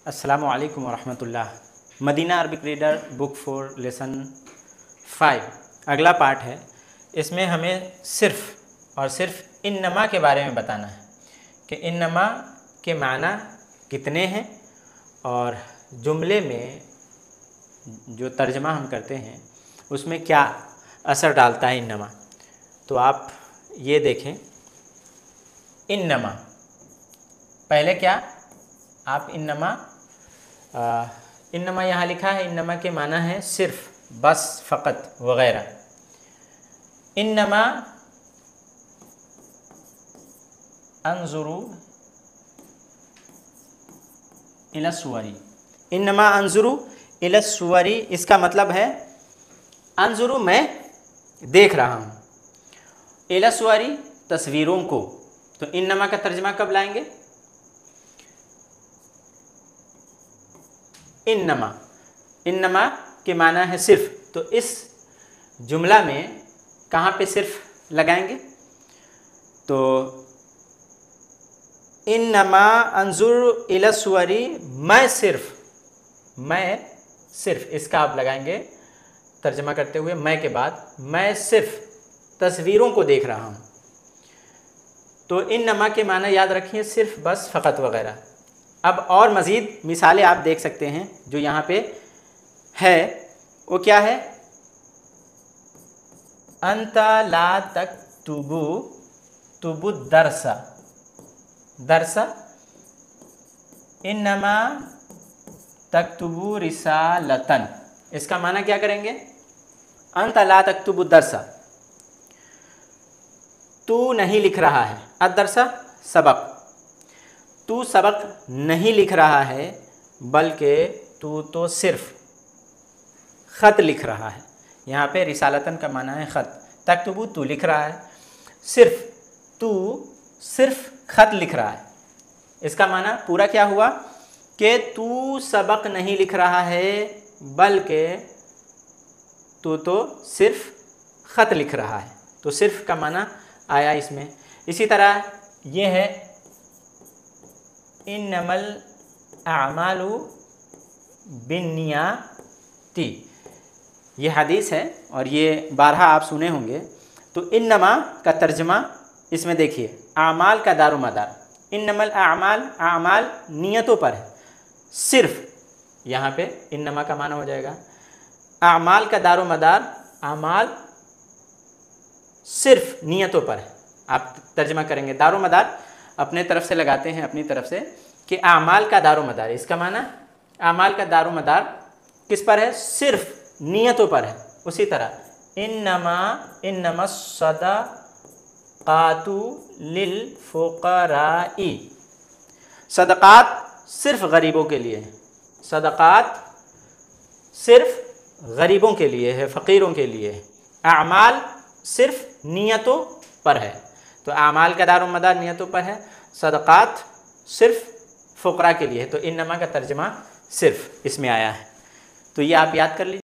अस्सलामु अलैकुम वरहमतुल्लाह। Madina Arabic reader book 4 lesson 5 अगला पार्ट है। इसमें हमें सिर्फ़ और सिर्फ इन्नमा के बारे में बताना है कि इन्नमा के माना कितने हैं और जुमले में जो तर्जमा हम करते हैं उसमें क्या असर डालता है इन्नमा। तो आप ये देखें, इन्नमा पहले क्या, आप इन्नमा यहाँ लिखा है। इन्नमा के माना है सिर्फ, बस, फ़कत, वग़ैरह। इन्नमा अंजुरु इला सुवरी। इन्नमा अंजुरु इला सुवरी, इसका मतलब है अंजुरु मैं देख रहा हूँ, इला सुवरी तस्वीरों को। तो इन्नमा का तर्जमा कब लाएंगे? इन्नमा के माना है सिर्फ, तो इस जुमला में कहाँ पे सिर्फ लगाएंगे? तो इन्नमा अंजुर इला सुवरी, मैं सिर्फ इसका आप लगाएंगे तर्जमा करते हुए मैं के बाद, मैं सिर्फ तस्वीरों को देख रहा हूँ। तो इन्नमा के माना याद रखिए सिर्फ, बस, फ़कत, वग़ैरह। अब और मज़ीद मिसालें आप देख सकते हैं जो यहाँ पे है। वो क्या है? अंता ला तक तुबु दरसा इन्नमा तक्तुबु रिसालतन। इसका माना क्या करेंगे? अंता ला तक्तुबु दरसा, तू नहीं लिख रहा है। अदरसा सबक, तू सबक नहीं लिख रहा है, बल्कि तू तो सिर्फ ख़त लिख रहा है। यहाँ पे रिसालतन का माना है ख़त। तक्तुबु तू लिख रहा है, सिर्फ तू सिर्फ ख़त लिख रहा है। इसका माना पूरा क्या हुआ कि तू सबक नहीं लिख रहा है, बल्कि तू तो सिर्फ ख़त लिख रहा है। तो सिर्फ का माना आया इसमें। इसी तरह ये है इन्नमल अमालु बिन्नियाती। ये हदीस है और ये बारहा आप सुने होंगे। तो इन्नमा का तर्जमा इसमें देखिए, आमाल का दारो मदार। इन्नमल आमाल नियतों पर है। सिर्फ यहाँ पे इन्नमा का माना हो जाएगा आमाल का दारो मदार, आमाल सिर्फ नियतों पर है। आप तर्जमा करेंगे, दारो मदार अपने तरफ से लगाते हैं, अपनी तरफ से, कि आमाल का दारो मदार। इसका माना आमाल का दारो मदार किस पर है? सिर्फ नियतों पर है। उसी तरह इन्नमा सदक़ातु लिल फ़ुक़राई, सदक़ात सिर्फ गरीबों के लिए है। सदक़ात सिर्फ गरीबों के लिए है, फ़कीरों के लिए है। आमाल सिर्फ नियतों पर है। तो आमाल का दारो मदार नियतों पर है, सदक़ात सिर्फ फ़ुक़रा के लिए है। तो इन्नमा का तर्जमा सिर्फ इसमें आया है। तो ये आप याद कर लीजिए।